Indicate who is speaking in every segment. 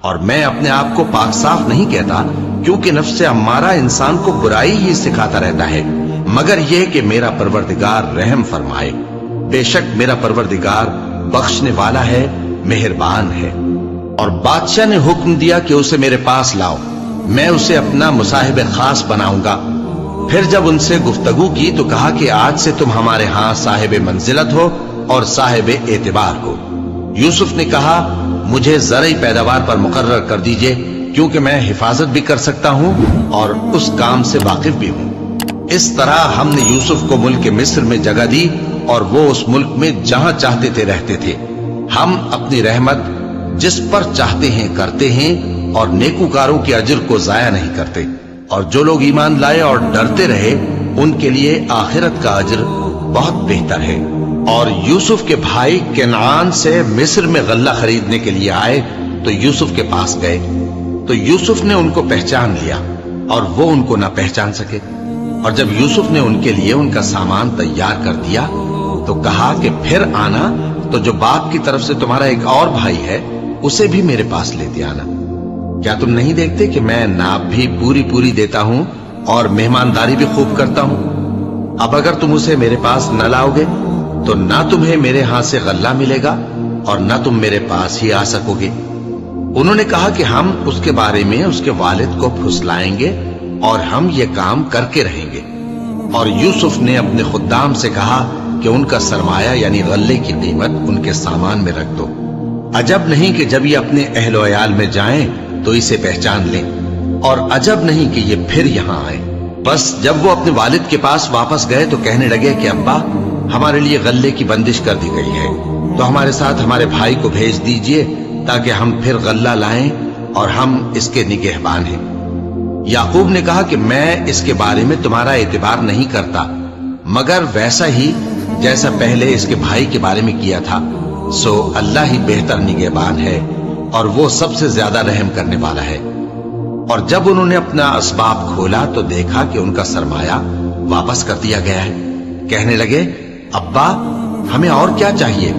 Speaker 1: اور میں اپنے آپ کو پاک صاف نہیں کہتا، کیونکہ نفس امارہ انسان کو برائی ہی سکھاتا رہتا ہے، مگر یہ کہ میرا پروردگار رحم فرمائے۔ بے شک میرا پروردگار بخشنے والا ہے، مہربان ہے۔ اور بادشاہ نے حکم دیا کہ اسے میرے پاس لاؤ، میں اسے اپنا مصاحب خاص بناؤں گا۔ پھر جب ان سے گفتگو کی تو کہا کہ آج سے تم ہمارے ہاں صاحب منزلت ہو اور صاحب اعتبار ہو۔ یوسف نے کہا مجھے زرعی پیداوار پر مقرر کر دیجئے، کیونکہ میں حفاظت بھی کر سکتا ہوں اور اس کام سے واقف بھی ہوں۔ اس طرح ہم نے یوسف کو ملک مصر میں جگہ دی اور وہ اس ملک میں جہاں چاہتے تھے رہتے تھے۔ ہم اپنی رحمت جس پر چاہتے ہیں کرتے ہیں اور نیکوکاروں کے اجر کو ضائع نہیں کرتے، اور جو لوگ ایمان لائے اور ڈرتے رہے ان کے لیے آخرت کا اجر بہت بہتر ہے۔ اور یوسف کے بھائی کنعان سے مصر میں غلہ خریدنے کے لیے آئے تو یوسف کے پاس گئے، تو یوسف نے ان کو پہچان لیا اور وہ ان کو نہ پہچان سکے۔ اور جب یوسف نے ان کے لیے ان کا سامان تیار کر دیا تو کہا کہ پھر آنا تو جو باپ کی طرف سے تمہارا ایک اور بھائی ہے اسے بھی میرے پاس لیتے آنا۔ کیا تم نہیں دیکھتے کہ میں ناپ بھی پوری پوری دیتا ہوں اور مہمانداری بھی خوب کرتا ہوں؟ اب اگر تم اسے میرے پاس نہ لاؤ گے تو نہ تمہیں میرے ہاں سے غلہ ملے گا اور نہ تم میرے پاس ہی آ سکو گے۔ انہوں نے کہا کہ ہم اس کے بارے میں اس کے والد کو پھسلائیں گے اور ہم یہ کام کر کے رہیں گے۔ اور یوسف نے اپنے خدام سے کہا کہ ان کا سرمایہ یعنی غلے کی قیمت ان کے سامان میں رکھ دو۔ عجب نہیں کہ جب یہ اپنے اہل و عیال میں جائیں تو اسے پہچان لیں، اور عجب نہیں کہ یہ پھر یہاں آئیں۔ بس جب وہ اپنے والد کے پاس واپس گئے تو کہنے لگے کہ ابا ہمارے لیے غلے کی بندش کر دی گئی ہے، تو ہمارے ساتھ ہمارے بھائی کو بھیج دیجئے تاکہ ہم پھر غلہ لائیں اور ہم اس کے نگہبان ہیں۔ یعقوب نے کہا کہ میں اس کے بارے میں تمہارا اعتبار نہیں کرتا، مگر ویسا ہی جیسا پہلے اس کے بھائی کے بارے میں کیا تھا، سو اللہ ہی بہتر نگہبان ہے اور وہ سب سے زیادہ رحم کرنے والا ہے۔ اور جب انہوں نے اپنا اسباب کھولا تو دیکھا کہ ان کا سرمایہ واپس کر دیا گیا ہے۔ کہنے لگے ابا ہمیں اور کیا چاہیے؟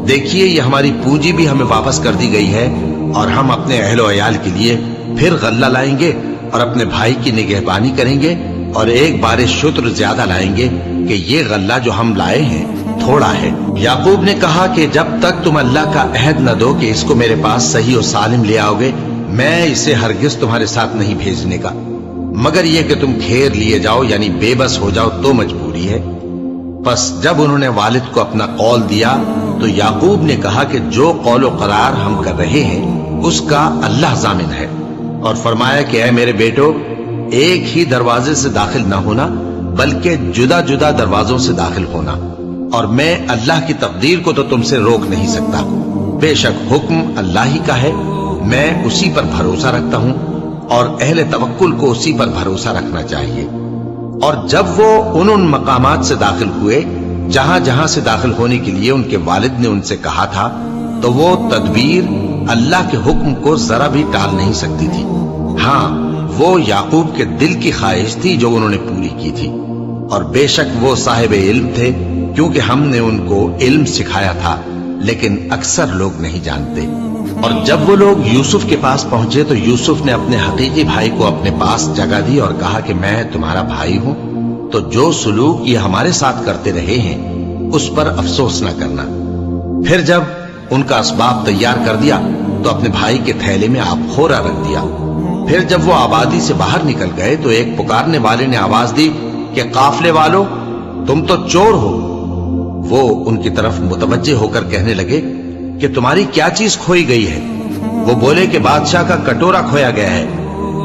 Speaker 1: دیکھیے یہ ہماری پونجی بھی ہمیں واپس کر دی گئی ہے، اور ہم اپنے اہل و عیال کے لیے پھر غلہ لائیں گے اور اپنے بھائی کی نگہبانی کریں گے، اور ایک بار شتر زیادہ لائیں گے کہ یہ غلہ جو ہم لائے ہیں تھوڑا ہے۔ یعقوب نے کہا کہ جب تک تم اللہ کا عہد نہ دو کہ اس کو میرے پاس صحیح و سالم لے آؤ گے، میں اسے ہرگز تمہارے ساتھ نہیں بھیجنے کا، مگر یہ کہ تم گھیر لیے جاؤ یعنی بے بس ہو جاؤ تو مجبوری ہے۔ پس جب انہوں نے والد کو اپنا قول دیا تو یعقوب نے کہا کہ جو قول و قرار ہم کر رہے ہیں اس کا اللہ ضامن ہے، اور فرمایا کہ اے میرے بیٹو ایک ہی دروازے سے داخل نہ ہونا بلکہ جدا جدا دروازوں سے داخل ہونا، اور میں اللہ کی تقدیر کو تو تم سے روک نہیں سکتا۔ بے شک حکم اللہ ہی کا ہے، میں اسی پر بھروسہ رکھتا ہوں، اور اہل توکل کو اسی پر بھروسہ رکھنا چاہیے۔ اور جب وہ ان مقامات سے داخل ہوئے جہاں جہاں سے داخل ہونے کے لیے ان کے والد نے ان سے کہا تھا، تو وہ تدبیر اللہ کے حکم کو ذرا بھی ٹال نہیں سکتی تھی۔ ہاں وہ یعقوب کے دل کی خواہش تھی جو انہوں نے پوری کی تھی، اور بے شک وہ صاحب علم تھے کیونکہ ہم نے ان کو علم سکھایا تھا، لیکن اکثر لوگ نہیں جانتے۔ اور جب وہ لوگ یوسف کے پاس پہنچے تو یوسف نے اپنے حقیقی بھائی کو اپنے پاس جگہ دی اور کہا کہ میں تمہارا بھائی ہوں، تو جو سلوک یہ ہمارے ساتھ کرتے رہے ہیں اس پر افسوس نہ کرنا۔ پھر جب ان کا اسباب تیار کر دیا تو اپنے بھائی کے تھیلے میں آپ خورا رکھ دیا۔ پھر جب وہ آبادی سے باہر نکل گئے تو ایک پکارنے والے نے آواز دی کہ قافلے والو تم تو چور ہو۔ وہ ان کی طرف متوجہ ہو کر کہنے لگے کہ تمہاری کیا چیز کھوئی گئی ہے؟ وہ بولے کہ بادشاہ کا کٹورا کھویا گیا ہے،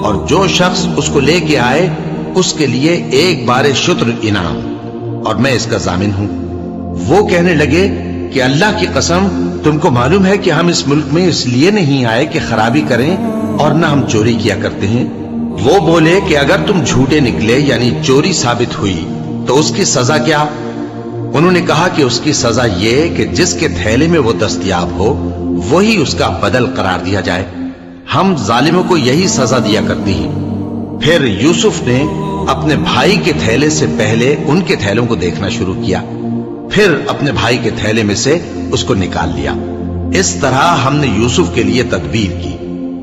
Speaker 1: اور جو شخص اس کو لے کے آئے اس کے لیے ایک بار شتر انعام، اور میں اس کا ضامن ہوں۔ وہ کہنے لگے کہ اللہ کی قسم تم کو معلوم ہے کہ ہم اس ملک میں اس لیے نہیں آئے کہ خرابی کریں اور نہ ہم چوری کیا کرتے ہیں۔ وہ بولے کہ اگر تم جھوٹے نکلے یعنی چوری ثابت ہوئی تو اس کی سزا کیا؟ انہوں نے کہا کہ اس کی سزا یہ کہ جس کے تھیلے میں وہ دستیاب ہو وہی اس کا بدل قرار دیا جائے، ہم ظالموں کو یہی سزا دیا کرتے ہیں۔ پھر یوسف نے اپنے بھائی کے تھیلے سے پہلے ان کے تھیلوں کو دیکھنا شروع کیا، پھر اپنے بھائی کے تھیلے میں سے اس کو نکال لیا۔ اس طرح ہم نے یوسف کے لیے تدبیر کی۔